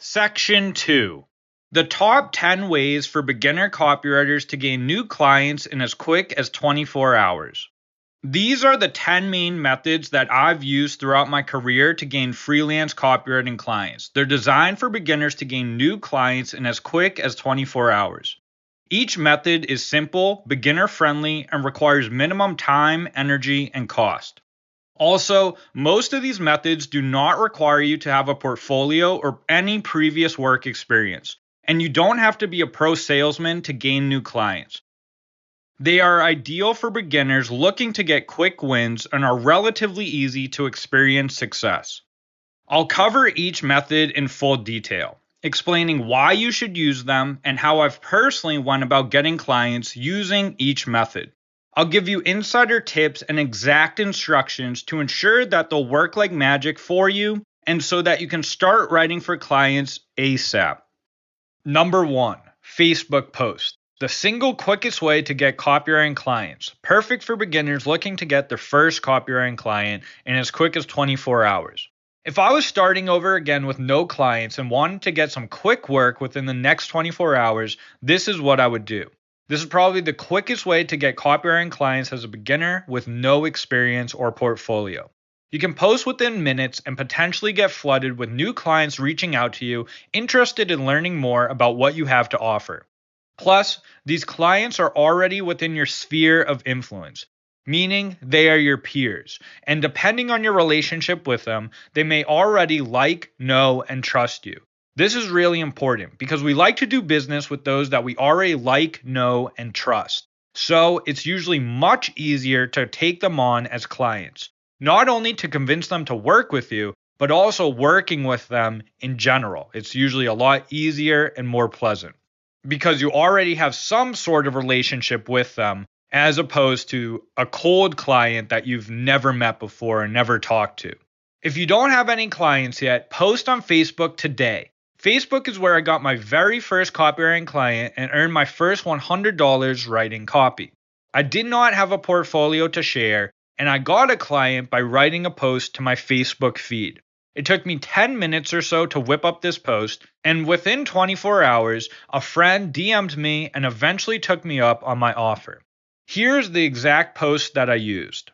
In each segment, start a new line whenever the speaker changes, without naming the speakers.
Section 2. The top 10 ways for beginner copywriters to gain new clients in as quick as 24 hours. These are the 10 main methods that I've used throughout my career to gain freelance copywriting clients. They're designed for beginners to gain new clients in as quick as 24 hours. Each method is simple, beginner-friendly, and requires minimum time, energy, and cost. Also, most of these methods do not require you to have a portfolio or any previous work experience, and you don't have to be a pro salesman to gain new clients. They are ideal for beginners looking to get quick wins and are relatively easy to experience success. I'll cover each method in full detail, explaining why you should use them and how I've personally went about getting clients using each method. I'll give you insider tips and exact instructions to ensure that they'll work like magic for you and so that you can start writing for clients ASAP. Number 1, Facebook posts. The single quickest way to get copywriting clients. Perfect for beginners looking to get their first copywriting client in as quick as 24 hours. If I was starting over again with no clients and wanted to get some quick work within the next 24 hours, this is what I would do. This is probably the quickest way to get copywriting clients as a beginner with no experience or portfolio. You can post within minutes and potentially get flooded with new clients reaching out to you, interested in learning more about what you have to offer. Plus, these clients are already within your sphere of influence, meaning they are your peers. And depending on your relationship with them, they may already like, know, and trust you. This is really important because we like to do business with those that we already like, know, and trust. So it's usually much easier to take them on as clients, not only to convince them to work with you, but also working with them in general. It's usually a lot easier and more pleasant because you already have some sort of relationship with them as opposed to a cold client that you've never met before and never talked to. If you don't have any clients yet, post on Facebook today. Facebook is where I got my very first copywriting client and earned my first $100 writing copy. I did not have a portfolio to share, and I got a client by writing a post to my Facebook feed. It took me 10 minutes or so to whip up this post, and within 24 hours, a friend DM'd me and eventually took me up on my offer. Here's the exact post that I used.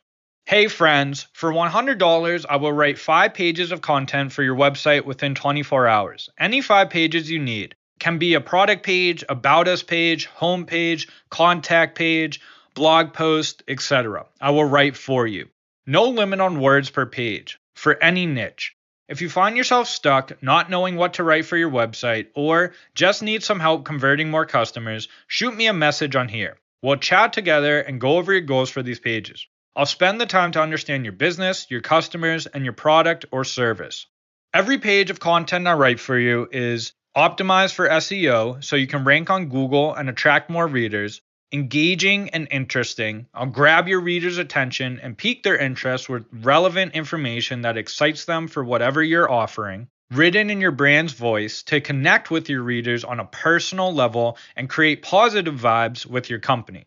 Hey friends, for $100, I will write 5 pages of content for your website within 24 hours. Any 5 pages you need. Can be a product page, about us page, home page, contact page, blog post, etc. I will write for you. No limit on words per page, for any niche. If you find yourself stuck, not knowing what to write for your website, or just need some help converting more customers, shoot me a message on here. We'll chat together and go over your goals for these pages. I'll spend the time to understand your business, your customers, and your product or service. Every page of content I write for you is optimized for SEO so you can rank on Google and attract more readers, engaging and interesting. I'll grab your readers' attention and pique their interest with relevant information that excites them for whatever you're offering, written in your brand's voice to connect with your readers on a personal level and create positive vibes with your company.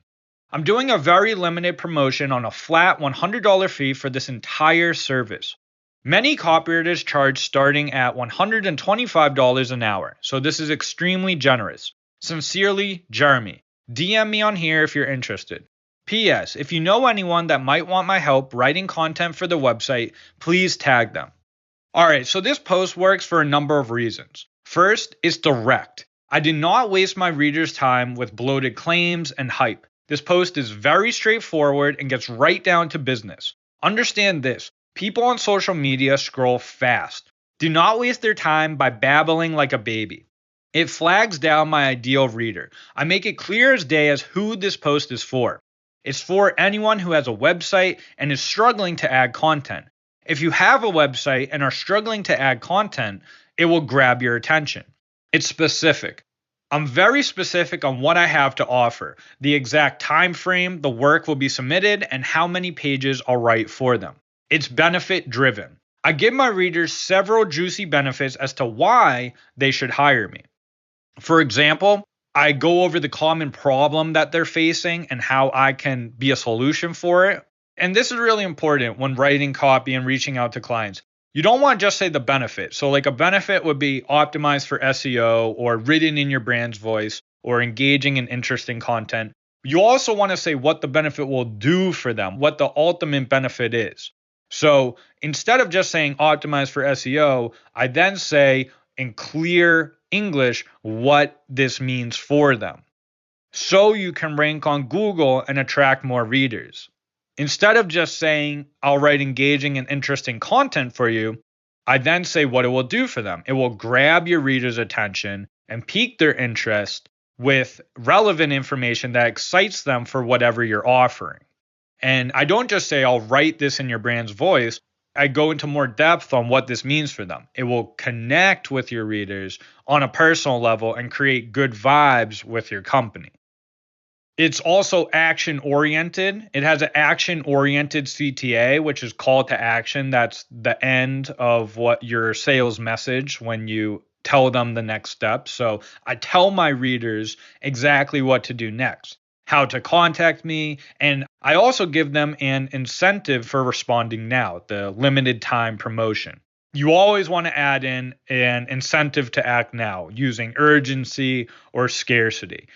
I'm doing a very limited promotion on a flat $100 fee for this entire service. Many copywriters charge starting at $125 an hour, so this is extremely generous. Sincerely, Jeremy. DM me on here if you're interested. P.S. If you know anyone that might want my help writing content for the website, please tag them. Alright, so this post works for a number of reasons. First, it's direct. I did not waste my readers' time with bloated claims and hype. This post is very straightforward and gets right down to business. Understand this, people on social media scroll fast. Do not waste their time by babbling like a baby. It flags down my ideal reader. I make it clear as day as who this post is for. It's for anyone who has a website and is struggling to add content. If you have a website and are struggling to add content, it will grab your attention. It's specific. I'm very specific on what I have to offer, the exact time frame the work will be submitted, and how many pages I'll write for them. It's benefit driven. I give my readers several juicy benefits as to why they should hire me. For example, I go over the common problem that they're facing and how I can be a solution for it. And this is really important when writing copy and reaching out to clients. You don't want to just say the benefit. So, like a benefit would be optimized for SEO or written in your brand's voice or engaging in interesting content. You also want to say what the benefit will do for them, what the ultimate benefit is. So, instead of just saying optimized for SEO, I then say in clear English what this means for them, so you can rank on Google and attract more readers. Instead of just saying, I'll write engaging and interesting content for you, I then say what it will do for them. It will grab your readers' attention and pique their interest with relevant information that excites them for whatever you're offering. And I don't just say, I'll write this in your brand's voice. I go into more depth on what this means for them. It will connect with your readers on a personal level and create good vibes with your company. It's also action oriented. It has an action oriented CTA, which is call to action. That's the end of what your sales message when you tell them the next step. So I tell my readers exactly what to do next, how to contact me, and I also give them an incentive for responding now, the limited time promotion. You always want to add in an incentive to act now using urgency or scarcity.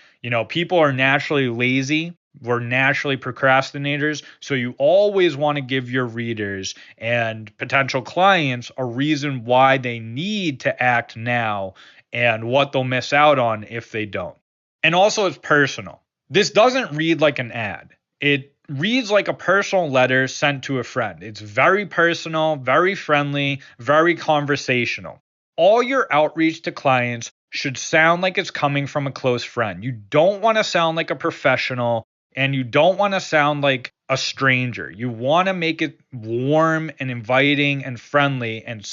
People are naturally lazy. We're naturally procrastinators. So you always want to give your readers and potential clients a reason why they need to act now and what they'll miss out on if they don't. And also, it's personal. This doesn't read like an ad. It reads like a personal letter sent to a friend. It's very personal, very friendly, very conversational. All your outreach to clients should sound like it's coming from a close friend. You don't want to sound like a professional, and you don't want to sound like a stranger. You want to make it warm and inviting and friendly and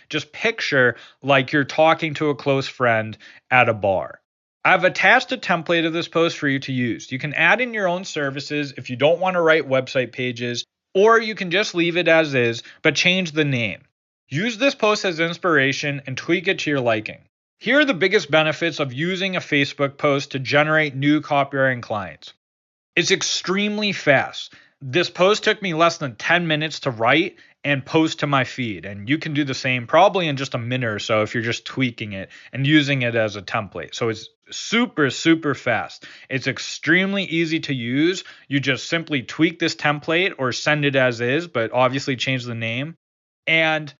just picture like you're talking to a close friend at a bar. I've attached a template of this post for you to use. You can add in your own services if you don't want to write website pages, or you can just leave it as is, but change the name. Use this post as inspiration and tweak it to your liking. Here are the biggest benefits of using a Facebook post to generate new copywriting clients. It's extremely fast. This post took me less than 10 minutes to write and post to my feed. And you can do the same probably in just a minute or so if you're just tweaking it and using it as a template. So it's super, super fast. It's extremely easy to use. You just simply tweak this template or send it as is, but obviously change the name. And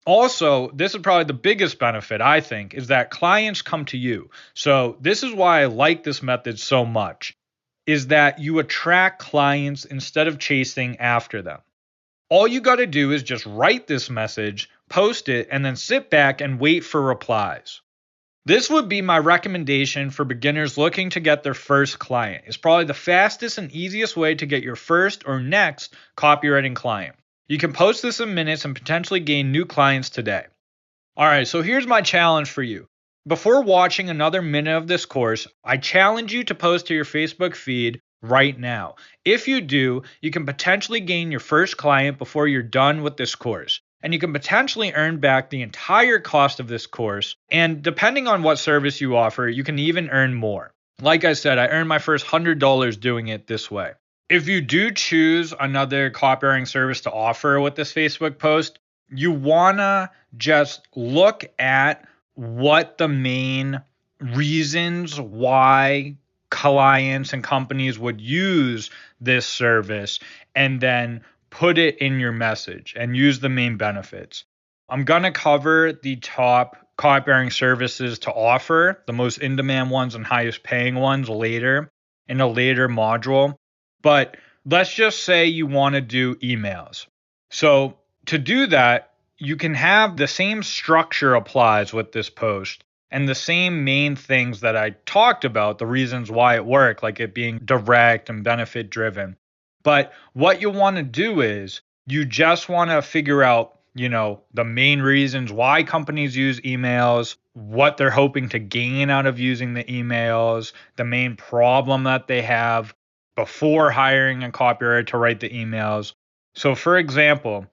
also, this is probably the biggest benefit, I think, is that clients come to you. So this is why I like this method so much, is that you attract clients instead of chasing after them. All you got to do is just write this message, post it, and then sit back and wait for replies. This would be my recommendation for beginners looking to get their first client. It's probably the fastest and easiest way to get your first or next copywriting client. You can post this in minutes and potentially gain new clients today. All right, so here's my challenge for you. Before watching another minute of this course, I challenge you to post to your Facebook feed right now. If you do, you can potentially gain your first client before you're done with this course. And you can potentially earn back the entire cost of this course. And depending on what service you offer, you can even earn more. Like I said, I earned my first $100 doing it this way. If you do choose another copywriting service to offer with this Facebook post, you want to just look at what the main reasons why clients and companies would use this service and then put it in your message and use the main benefits. I'm going to cover the top copywriting services to offer, the most in-demand ones and highest paying ones later in a later module. But let's just say you want to do emails. So to do that, you can have the same structure applies with this post and the same main things that I talked about, the reasons why it worked, like it being direct and benefit driven. But what you want to do is you just want to figure out, the main reasons why companies use emails, what they're hoping to gain out of using the emails, the main problem that they have before hiring a copywriter to write the emails. So for example,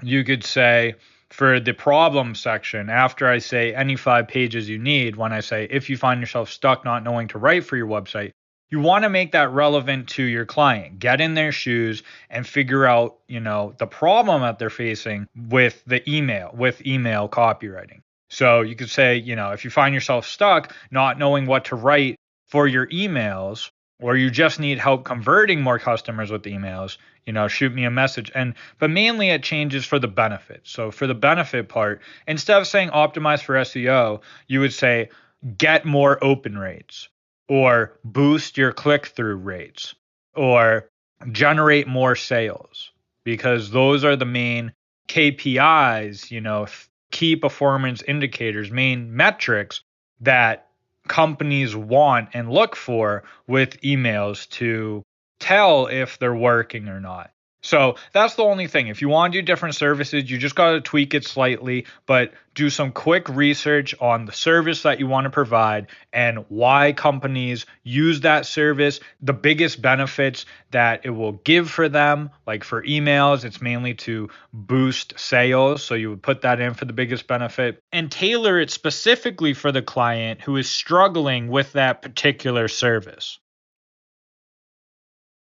you could say for the problem section, after I say any 5 pages you need, when I say if you find yourself stuck not knowing to write for your website, You want to make that relevant to your client. Get in their shoes and figure out, the problem that they're facing with email copywriting. So you could say, if you find yourself stuck not knowing what to write for your emails, or you just need help converting more customers with emails, shoot me a message. But mainly it changes for the benefit. So for the benefit part, instead of saying optimize for SEO, you would say get more open rates, or boost your click-through rates, or generate more sales, because those are the main KPIs, key performance indicators, main metrics that companies want and look for with emails to tell if they're working or not. So that's the only thing. If you want to do different services, you just got to tweak it slightly, but do some quick research on the service that you want to provide and why companies use that service, the biggest benefits that it will give for them. Like for emails, it's mainly to boost sales. So you would put that in for the biggest benefit and tailor it specifically for the client who is struggling with that particular service.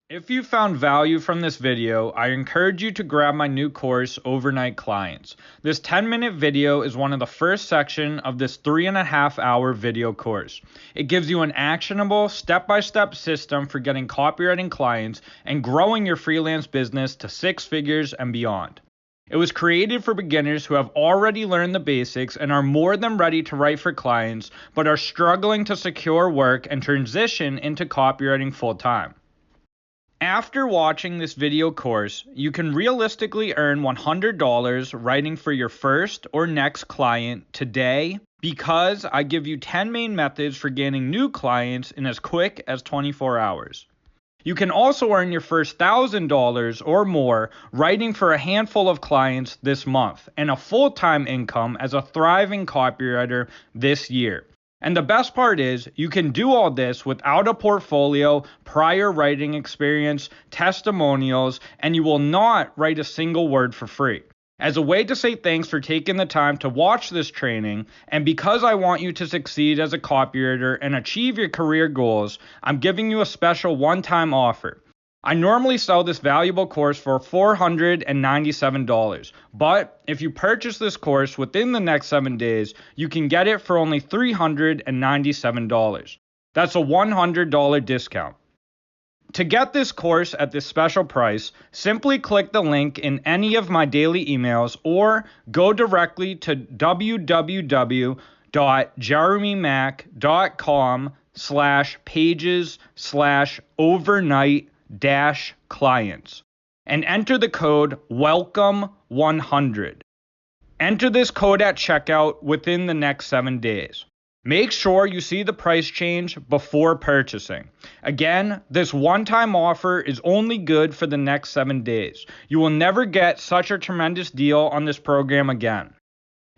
If you found value from this video, I encourage you to grab my new course, Overnight Clients. This 10-minute video is one of the first section of this 3.5-hour video course. It gives you an actionable, step-by-step system for getting copywriting clients and growing your freelance business to 6 figures and beyond. It was created for beginners who have already learned the basics and are more than ready to write for clients, but are struggling to secure work and transition into copywriting full-time. After watching this video course, you can realistically earn $100 writing for your first or next client today, because I give you 10 main methods for gaining new clients in as quick as 24 hours. You can also earn your first $1,000 or more writing for a handful of clients this month, and a full-time income as a thriving copywriter this year. And the best part is, you can do all this without a portfolio, prior writing experience, testimonials, and you will not write a single word for free. As a way to say thanks for taking the time to watch this training, and because I want you to succeed as a copywriter and achieve your career goals, I'm giving you a special one-time offer. I normally sell this valuable course for $497, but if you purchase this course within the next 7 days, you can get it for only $397. That's a $100 discount. To get this course at this special price, simply click the link in any of my daily emails or go directly to www.jeremymack.com/pages/overnight-clients and enter the code WELCOME100. Enter this code at checkout within the next 7 days. Make sure you see the price change before purchasing. Again, this one-time offer is only good for the next 7 days. You will never get such a tremendous deal on this program again.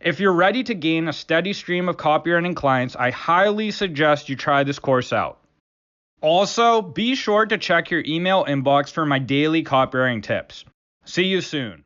If you're ready to gain a steady stream of copywriting clients, I highly suggest you try this course out. Also, be sure to check your email inbox for my daily copywriting tips. See you soon.